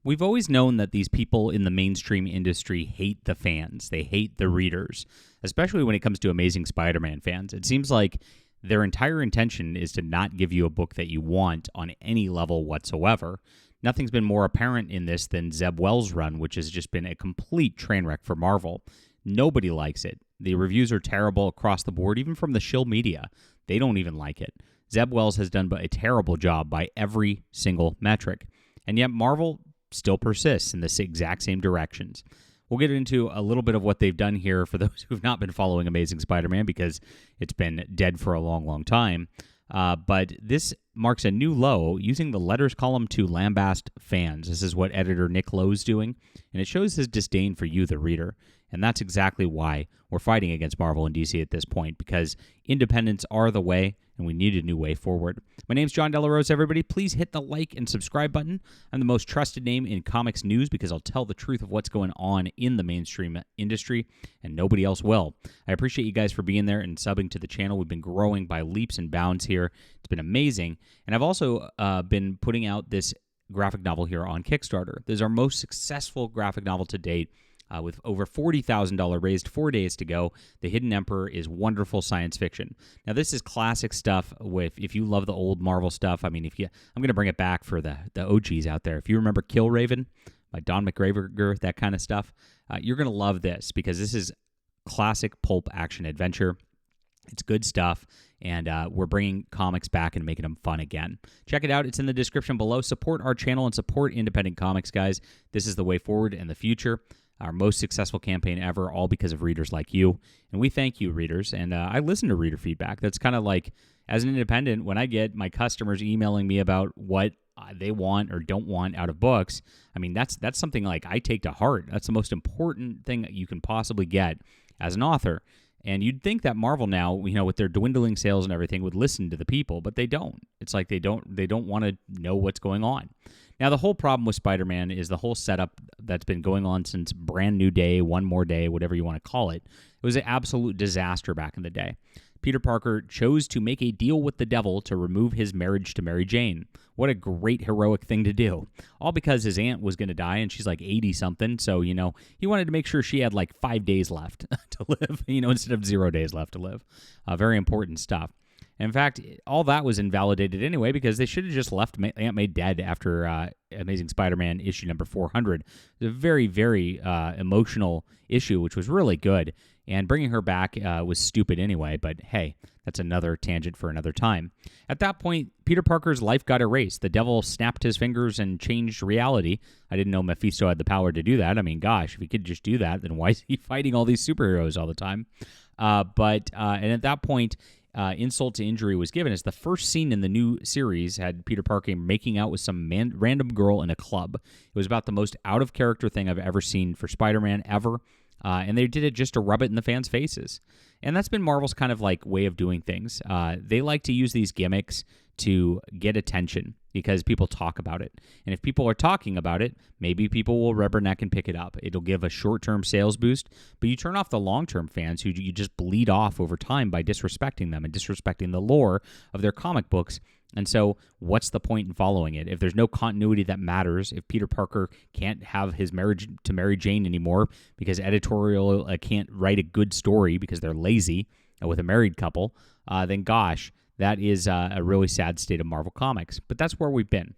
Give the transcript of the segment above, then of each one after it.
We've always known that these people in the mainstream industry hate the fans. They hate the readers, especially when it comes to Amazing Spider-Man fans. It seems like their entire intention is to not give you a book that you want on any level whatsoever. Nothing's been more apparent in this than Zeb Wells' run, which has just been a complete train wreck for Marvel. Nobody likes it. The reviews are terrible across the board, even from the shill media. They don't even like it. Zeb Wells has done a terrible job by every single metric. And yet Marvel still persists in the exact same directions. We'll get into a little bit of what they've done here for those who've not been following Amazing Spider-Man because it's been dead for a long, long time. But this marks a new low using the letters column to lambast fans. This is what editor Nick Lowe's doing, and it shows his disdain for you, the reader. And that's exactly why we're fighting against Marvel and DC at this point, because independents are the way, and we need a new way forward. My name's John Delarose, everybody. Please hit the like and subscribe button. I'm the most trusted name in comics news because I'll tell the truth of what's going on in the mainstream industry, and nobody else will. I appreciate you guys for being there and subbing to the channel. We've been growing by leaps and bounds here. It's been amazing. And I've also been putting out this graphic novel here on Kickstarter. This is our most successful graphic novel to date. With over $40,000 raised, 4 days to go. The Hidden Emperor is wonderful science fiction. Now, this is classic stuff. If you love the old Marvel stuff, I mean, I'm going to bring it back for the OGs out there. If you remember Killraven by Don McGregor, that kind of stuff, you're going to love this because this is classic pulp action adventure. It's good stuff, and we're bringing comics back and making them fun again. Check it out. It's in the description below. Support our channel and support independent comics, guys. This is the way forward in the future. Our most successful campaign ever, all because of readers like you. And we thank you, readers. And I listen to reader feedback. That's kind of like, as an independent, when I get my customers emailing me about what they want or don't want out of books, I mean, that's something like I take to heart. That's the most important thing that you can possibly get as an author. And you'd think that Marvel now, with their dwindling sales and everything, would listen to the people, but they don't. It's like they don't want to know what's going on. Now, the whole problem with Spider-Man is the whole setup that's been going on since Brand New Day, One More Day, whatever you want to call it. It was an absolute disaster back in the day. Peter Parker chose to make a deal with the devil to remove his marriage to Mary Jane. What a great heroic thing to do. All because his aunt was going to die, and she's like 80-something, so, he wanted to make sure she had like 5 days left to live, instead of 0 days left to live. Very important stuff. In fact, all that was invalidated anyway because they should have just left Aunt May dead after Amazing Spider-Man issue number 400. It was a very, very emotional issue, which was really good. And bringing her back was stupid anyway, but hey, that's another tangent for another time. At that point, Peter Parker's life got erased. The devil snapped his fingers and changed reality. I didn't know Mephisto had the power to do that. I mean, gosh, if he could just do that, then why is he fighting all these superheroes all the time? And at that point, insult to injury was given as the first scene in the new series had Peter Parker making out with some random girl in a club. It was about the most out-of-character thing I've ever seen for Spider-Man ever, and they did it just to rub it in the fans' faces. And that's been Marvel's kind of like way of doing things. They like to use these gimmicks to get attention because people talk about it. And if people are talking about it, maybe people will rubberneck and pick it up. It'll give a short-term sales boost, but you turn off the long-term fans who you just bleed off over time by disrespecting them and disrespecting the lore of their comic books. And so what's the point in following it? If there's no continuity that matters, if Peter Parker can't have his marriage to Mary Jane anymore because editorial can't write a good story because they're lazy with a married couple, then gosh, that is a really sad state of Marvel Comics. But that's where we've been.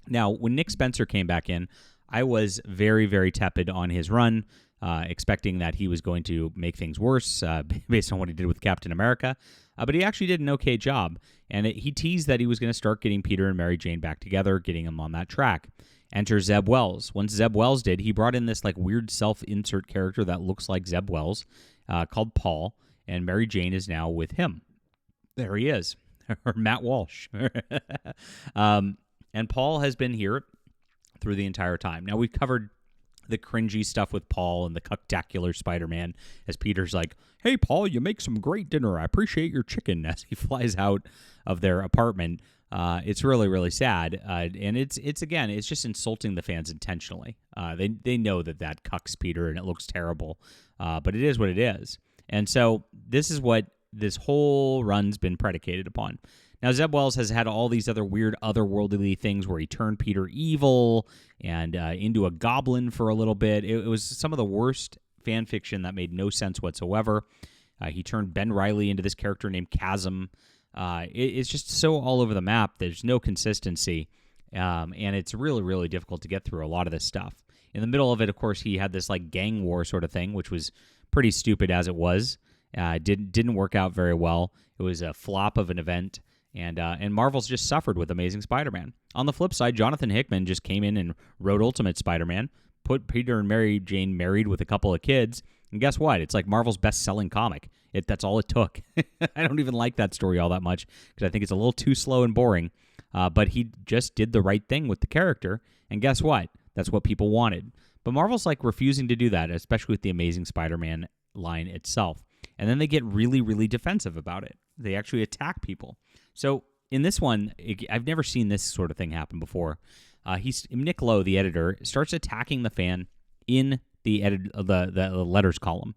Now, when Nick Spencer came back in, I was very, very tepid on his run, expecting that he was going to make things worse based on what he did with Captain America. But he actually did an okay job. And he teased that he was going to start getting Peter and Mary Jane back together, getting them on that track. Enter Zeb Wells. Once Zeb Wells did, he brought in this like weird self-insert character that looks like Zeb Wells called Paul. And Mary Jane is now with him. There he is, or Matt Walsh. And Paul has been here through the entire time. Now, we've covered the cringy stuff with Paul and the cucktacular Spider-Man as Peter's like, hey, Paul, you make some great dinner. I appreciate your chicken, as he flies out of their apartment. It's really, really sad. And it's just insulting the fans intentionally. They know that cucks Peter and it looks terrible, but it is what it is. And so this is what this whole run's been predicated upon. Now, Zeb Wells has had all these other weird otherworldly things where he turned Peter evil and into a goblin for a little bit. It was some of the worst fan fiction that made no sense whatsoever. He turned Ben Reilly into this character named Chasm. It's just so all over the map. There's no consistency, and it's really, really difficult to get through a lot of this stuff. In the middle of it, of course, he had this like gang war sort of thing, which was pretty stupid as it was. Didn't work out very well. It was a flop of an event, and Marvel's just suffered with Amazing Spider-Man. On the flip side, Jonathan Hickman just came in and wrote Ultimate Spider-Man, put Peter and Mary Jane married with a couple of kids, and guess what? It's like Marvel's best-selling comic. That's all it took. I don't even like that story all that much because I think it's a little too slow and boring, but he just did the right thing with the character, and guess what? That's what people wanted. But Marvel's like refusing to do that, especially with the Amazing Spider-Man line itself. And then they get really, really defensive about it. They actually attack people. So in this one, I've never seen this sort of thing happen before. Nick Lowe, the editor, starts attacking the fan in the letters column.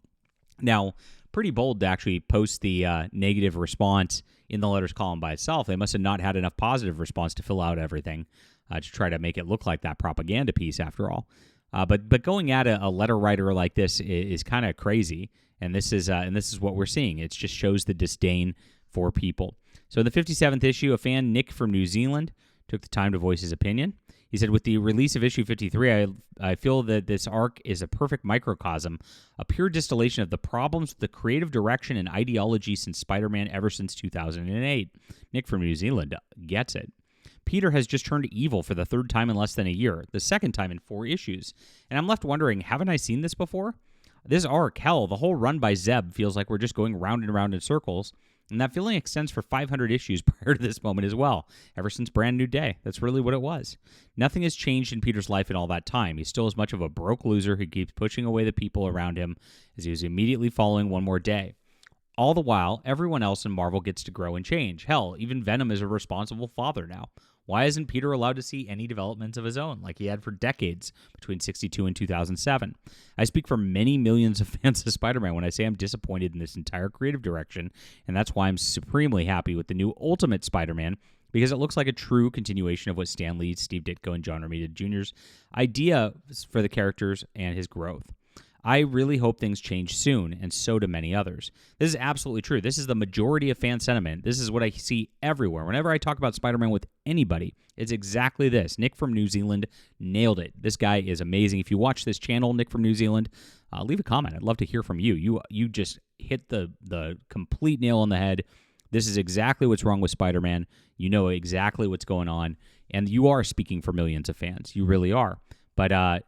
Now, pretty bold to actually post the negative response in the letters column by itself. They must have not had enough positive response to fill out everything to try to make it look like that propaganda piece after all. But going at a letter writer like this is kind of crazy, and this is what we're seeing. It just shows the disdain for people. So in the 57th issue, a fan, Nick from New Zealand, took the time to voice his opinion. He said, with the release of issue 53, I feel that this arc is a perfect microcosm, a pure distillation of the problems with the creative direction and ideology since Spider-Man ever since 2008. Nick from New Zealand gets it. Peter has just turned evil for the third time in less than a year, the second time in 4 issues. And I'm left wondering, haven't I seen this before? This arc, hell, the whole run by Zeb feels like we're just going round and round in circles. And that feeling extends for 500 issues prior to this moment as well, ever since Brand New Day. That's really what it was. Nothing has changed in Peter's life in all that time. He's still as much of a broke loser who keeps pushing away the people around him as he was immediately following One More Day. All the while, everyone else in Marvel gets to grow and change. Hell, even Venom is a responsible father now. Why isn't Peter allowed to see any developments of his own like he had for decades between 1962 and 2007? I speak for many millions of fans of Spider-Man when I say I'm disappointed in this entire creative direction, and that's why I'm supremely happy with the new Ultimate Spider-Man, because it looks like a true continuation of what Stan Lee, Steve Ditko, and John Romita Jr.'s idea for the characters and his growth. I really hope things change soon, and so do many others. This is absolutely true. This is the majority of fan sentiment. This is what I see everywhere. Whenever I talk about Spider-Man with anybody, it's exactly this. Nick from New Zealand nailed it. This guy is amazing. If you watch this channel, Nick from New Zealand, leave a comment. I'd love to hear from you. You just hit the complete nail on the head. This is exactly what's wrong with Spider-Man. You know exactly what's going on, and you are speaking for millions of fans. You really are. But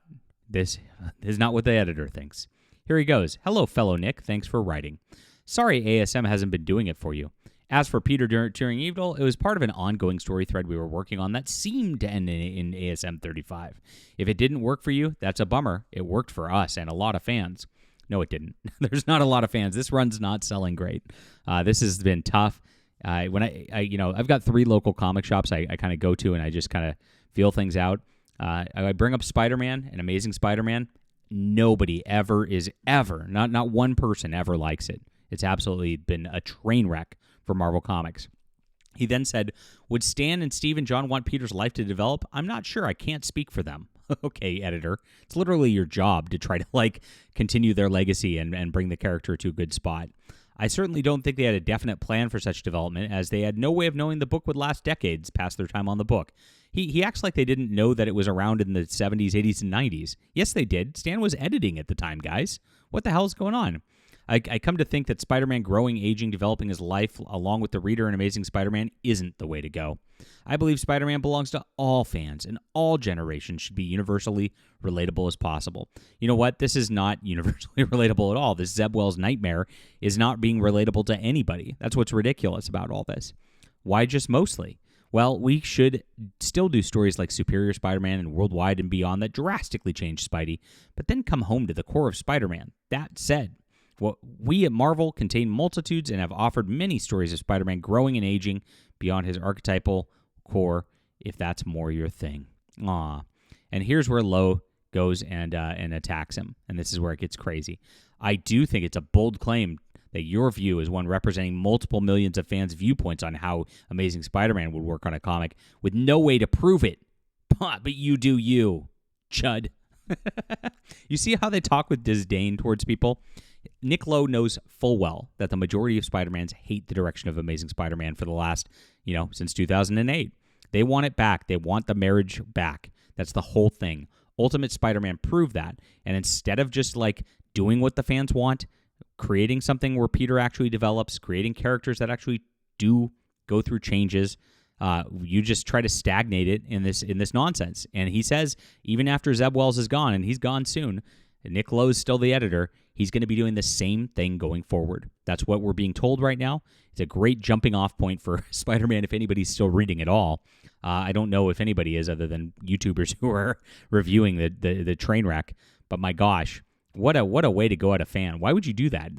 this is not what the editor thinks. Here he goes. Hello, fellow Nick. Thanks for writing. Sorry ASM hasn't been doing it for you. As for Peter turning evil, it was part of an ongoing story thread we were working on that seemed to end in ASM 35. If it didn't work for you, that's a bummer. It worked for us and a lot of fans. No, it didn't. There's not a lot of fans. This run's not selling great. This has been tough. When I've got 3 local comic shops I kind of go to, and I just kind of feel things out. I bring up Spider-Man and Amazing Spider-Man. Nobody not one person ever likes it. It's absolutely been a train wreck for Marvel Comics. He then said, would Stan and Steve and John want Peter's life to develop? I'm not sure. I can't speak for them. Okay, editor. It's literally your job to try to continue their legacy and bring the character to a good spot. I certainly don't think they had a definite plan for such development, as they had no way of knowing the book would last decades past their time on the book. He acts like they didn't know that it was around in the 70s, 80s, and 90s. Yes, they did. Stan was editing at the time, guys. What the hell's going on? I come to think that Spider-Man growing, aging, developing his life along with the reader in Amazing Spider-Man isn't the way to go. I believe Spider-Man belongs to all fans, and all generations should be universally relatable as possible. You know what? This is not universally relatable at all. This Zeb Wells nightmare is not being relatable to anybody. That's what's ridiculous about all this. Why just mostly? Well, we should still do stories like Superior Spider-Man and Worldwide and Beyond that drastically change Spidey, but then come home to the core of Spider-Man. That said, we at Marvel contain multitudes and have offered many stories of Spider-Man growing and aging beyond his archetypal core, if that's more your thing. Aw. And here's where Lowe goes and attacks him, and this is where it gets crazy. I do think it's a bold claim that your view is one representing multiple millions of fans' viewpoints on how Amazing Spider-Man would work on a comic with no way to prove it. But you do you, chud. You see how they talk with disdain towards people? Nick Lowe knows full well that the majority of Spider-Mans hate the direction of Amazing Spider-Man for the last, since 2008. They want it back. They want the marriage back. That's the whole thing. Ultimate Spider-Man proved that. And instead of just doing what the fans want, creating something where Peter actually develops, creating characters that actually do go through changes, you just try to stagnate it in this nonsense. And he says, even after Zeb Wells is gone, and he's gone soon, and Nick Lowe's still the editor, he's going to be doing the same thing going forward. That's what we're being told right now. It's a great jumping off point for Spider-Man if anybody's still reading at all. I don't know if anybody is other than YouTubers who are reviewing the train wreck. But my gosh, what a way to go at a fan. Why would you do that?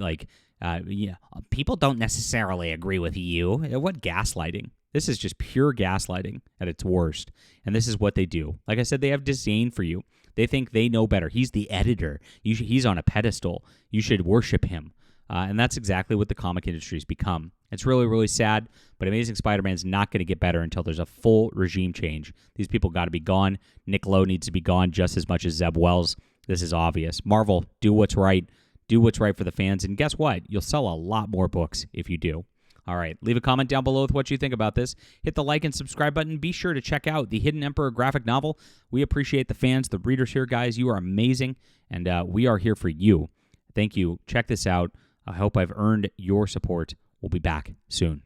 People don't necessarily agree with you. What gaslighting? This is just pure gaslighting at its worst. And this is what they do. Like I said, they have disdain for you. They think they know better. He's the editor. He's on a pedestal. You should worship him. And that's exactly what the comic industry's become. It's really, really sad, but Amazing Spider-Man's not going to get better until there's a full regime change. These people got to be gone. Nick Lowe needs to be gone just as much as Zeb Wells. This is obvious. Marvel, do what's right. Do what's right for the fans. And guess what? You'll sell a lot more books if you do. All right, leave a comment down below with what you think about this. Hit the like and subscribe button. Be sure to check out the Hidden Emperor graphic novel. We appreciate the fans, the readers here, guys. You are amazing, and we are here for you. Thank you. Check this out. I hope I've earned your support. We'll be back soon.